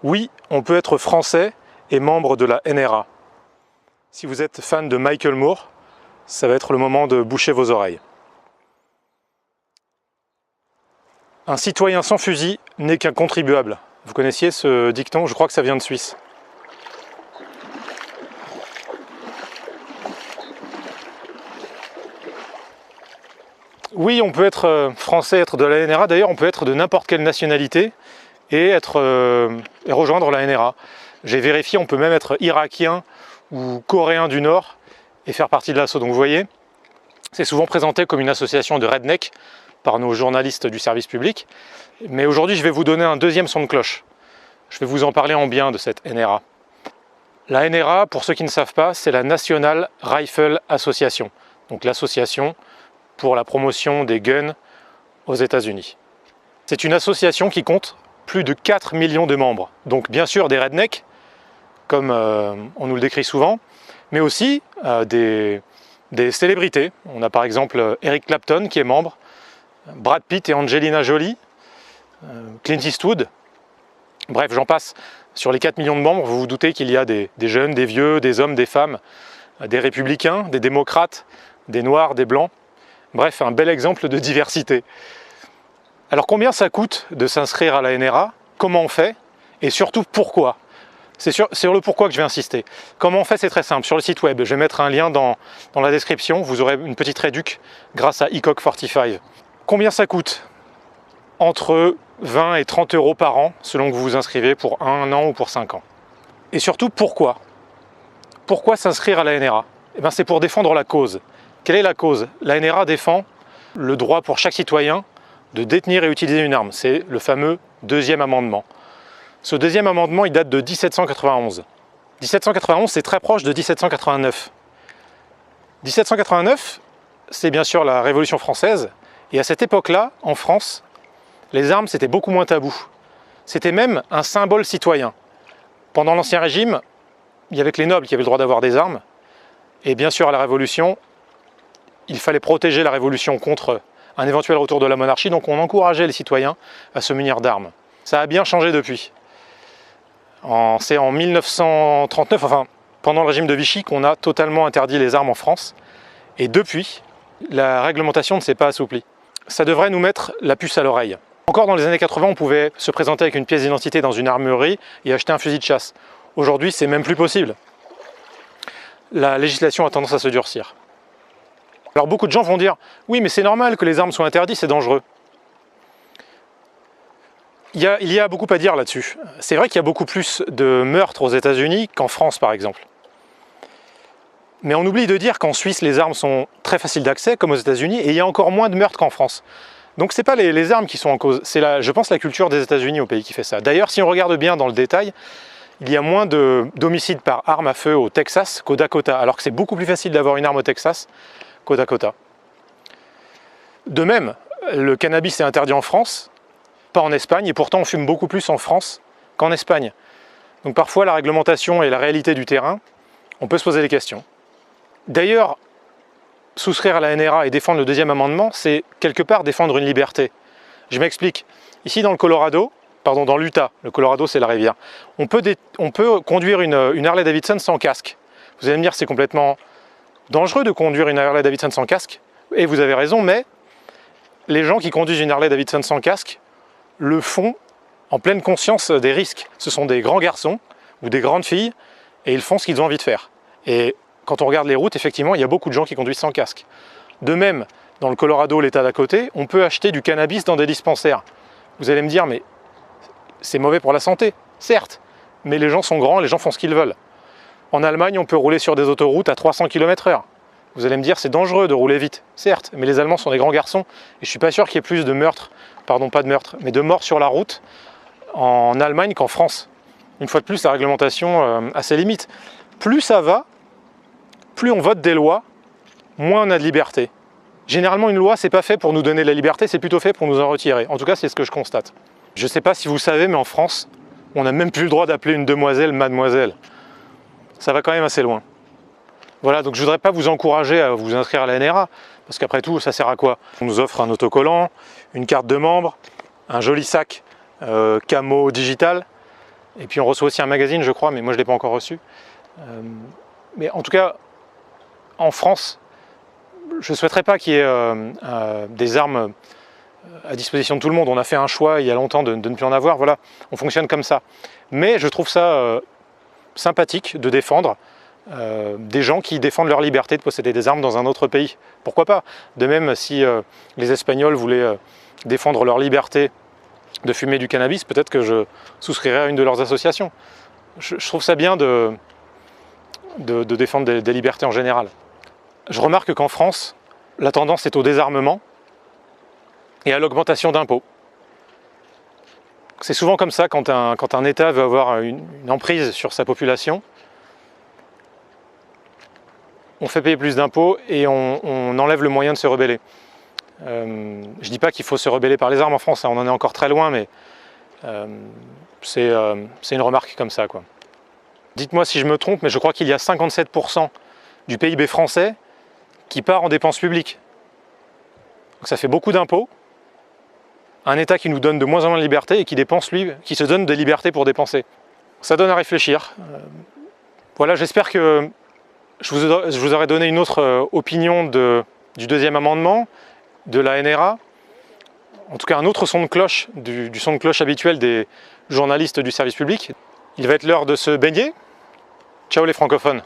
Oui, on peut être français et membre de la NRA. Si vous êtes fan de Michael Moore, ça va être le moment de boucher vos oreilles. Un citoyen sans fusil n'est qu'un contribuable. Vous connaissiez ce dicton? Je crois que ça vient de Suisse. Oui, on peut être français, être de la NRA. D'ailleurs, on peut être de n'importe quelle nationalité et rejoindre la NRA. J'ai vérifié, on peut même être irakien ou coréen du Nord et faire partie de l'assaut. Donc vous voyez, c'est souvent présenté comme une association de redneck par nos journalistes du service public. Mais aujourd'hui, je vais vous donner un deuxième son de cloche. Je vais vous en parler en bien de cette NRA. La NRA, pour ceux qui ne savent pas, c'est la National Rifle Association. Donc l'association pour la promotion des guns aux États-Unis. C'est une association qui compte plus de 4 millions de membres. Donc bien sûr des rednecks, comme on nous le décrit souvent, mais aussi des célébrités. On a par exemple Eric Clapton qui est membre, Brad Pitt et Angelina Jolie, Clint Eastwood, bref j'en passe. Sur les 4 millions de membres, vous vous doutez qu'il y a des jeunes, des vieux, des hommes, des femmes, des républicains, des démocrates, des noirs, des blancs. Bref, un bel exemple de diversité. Alors combien ça coûte de s'inscrire à la NRA? Comment on fait? Et surtout pourquoi? C'est sur le pourquoi que je vais insister. Comment on fait? C'est très simple. Sur le site web, je vais mettre un lien dans la description. Vous aurez une petite réduc grâce à ECOG 45. Combien ça coûte? Entre 20 et 30 € par an, selon que vous vous inscrivez pour 1 an ou pour 5 ans. Et surtout pourquoi? Pourquoi s'inscrire à la NRA? Eh bien, c'est pour défendre la cause. Quelle est la cause? La NRA défend le droit pour chaque citoyen de détenir et utiliser une arme. C'est le fameux deuxième amendement. Ce deuxième amendement, il date de 1791. 1791, c'est très proche de 1789. 1789, c'est bien sûr la Révolution française. Et à cette époque-là, en France, les armes, c'était beaucoup moins tabou. C'était même un symbole citoyen. Pendant l'Ancien Régime, il y avait que les nobles qui avaient le droit d'avoir des armes. Et bien sûr, à la Révolution, il fallait protéger la Révolution contre un éventuel retour de la monarchie, donc on encourageait les citoyens à se munir d'armes. Ça a bien changé depuis. C'est en 1939, enfin pendant le régime de Vichy, qu'on a totalement interdit les armes en France. Et depuis, la réglementation ne s'est pas assouplie. Ça devrait nous mettre la puce à l'oreille. Encore dans les années 80, on pouvait se présenter avec une pièce d'identité dans une armurerie et acheter un fusil de chasse. Aujourd'hui, c'est même plus possible. La législation a tendance à se durcir. Alors beaucoup de gens vont dire « Oui, mais c'est normal que les armes soient interdites, c'est dangereux ». Il y a beaucoup à dire là-dessus. C'est vrai qu'il y a beaucoup plus de meurtres aux États-Unis qu'en France, par exemple. Mais on oublie de dire qu'en Suisse, les armes sont très faciles d'accès, comme aux États-Unis, et il y a encore moins de meurtres qu'en France. Donc ce n'est pas les armes qui sont en cause, c'est je pense la culture des États-Unis au pays qui fait ça. D'ailleurs, si on regarde bien dans le détail, il y a moins d'homicides par arme à feu au Texas qu'au Dakota, alors que c'est beaucoup plus facile d'avoir une arme au Texas qu'au Dakota. De même, le cannabis est interdit en France, pas en Espagne, et pourtant on fume beaucoup plus en France qu'en Espagne. Donc parfois la réglementation et la réalité du terrain, on peut se poser des questions. D'ailleurs, souscrire à la NRA et défendre le deuxième amendement, c'est quelque part défendre une liberté. Je m'explique. Ici dans le Colorado, pardon, dans l'Utah, le Colorado c'est la rivière, on peut conduire une Harley Davidson sans casque. Vous allez me dire c'est complètement dangereux de conduire une Harley Davidson sans casque, et vous avez raison, mais les gens qui conduisent une Harley Davidson sans casque le font en pleine conscience des risques. Ce sont des grands garçons ou des grandes filles, et ils font ce qu'ils ont envie de faire. Et quand on regarde les routes, effectivement, il y a beaucoup de gens qui conduisent sans casque. De même, dans le Colorado, l'État d'à côté, on peut acheter du cannabis dans des dispensaires. Vous allez me dire, mais c'est mauvais pour la santé, certes, mais les gens sont grands, les gens font ce qu'ils veulent. En Allemagne, on peut rouler sur des autoroutes à 300 km/h. Vous allez me dire, c'est dangereux de rouler vite, certes, mais les Allemands sont des grands garçons, et je ne suis pas sûr qu'il y ait plus de meurtres, pardon, pas de meurtres, mais de morts sur la route en Allemagne qu'en France. Une fois de plus, la réglementation a ses limites. Plus ça va, plus on vote des lois, moins on a de liberté. Généralement, une loi, c'est pas fait pour nous donner la liberté, c'est plutôt fait pour nous en retirer. En tout cas, c'est ce que je constate. Je ne sais pas si vous savez, mais en France, on n'a même plus le droit d'appeler une demoiselle mademoiselle. Ça va quand même assez loin. Voilà, donc je ne voudrais pas vous encourager à vous inscrire à la NRA, parce qu'après tout, ça sert à quoi? On nous offre un autocollant, une carte de membre, un joli sac camo digital. Et puis on reçoit aussi un magazine, je crois, mais moi je ne l'ai pas encore reçu. Mais en tout cas, en France, je ne souhaiterais pas qu'il y ait des armes à disposition de tout le monde. On a fait un choix il y a longtemps de ne plus en avoir. Voilà, on fonctionne comme ça. Mais je trouve ça sympathique de défendre des gens qui défendent leur liberté de posséder des armes dans un autre pays. Pourquoi pas? De même, si les Espagnols voulaient défendre leur liberté de fumer du cannabis, peut-être que je souscrirais à une de leurs associations. Je trouve ça bien de défendre des libertés en général. Je remarque qu'en France, la tendance est au désarmement et à l'augmentation d'impôts. C'est souvent comme ça quand un État veut avoir une emprise sur sa population. On fait payer plus d'impôts et on enlève le moyen de se rebeller. Je ne dis pas qu'il faut se rebeller par les armes en France, hein, on en est encore très loin, mais c'est une remarque comme ça, quoi. Dites-moi si je me trompe, mais je crois qu'il y a 57% du PIB français qui part en dépenses publiques. Donc ça fait beaucoup d'impôts. Un État qui nous donne de moins en moins de liberté et qui dépense, lui, qui se donne des libertés pour dépenser. Ça donne à réfléchir. Voilà, j'espère que je vous aurais donné une autre opinion du deuxième amendement, de la NRA. En tout cas, un autre son de cloche, du son de cloche habituel des journalistes du service public. Il va être l'heure de se baigner. Ciao les francophones.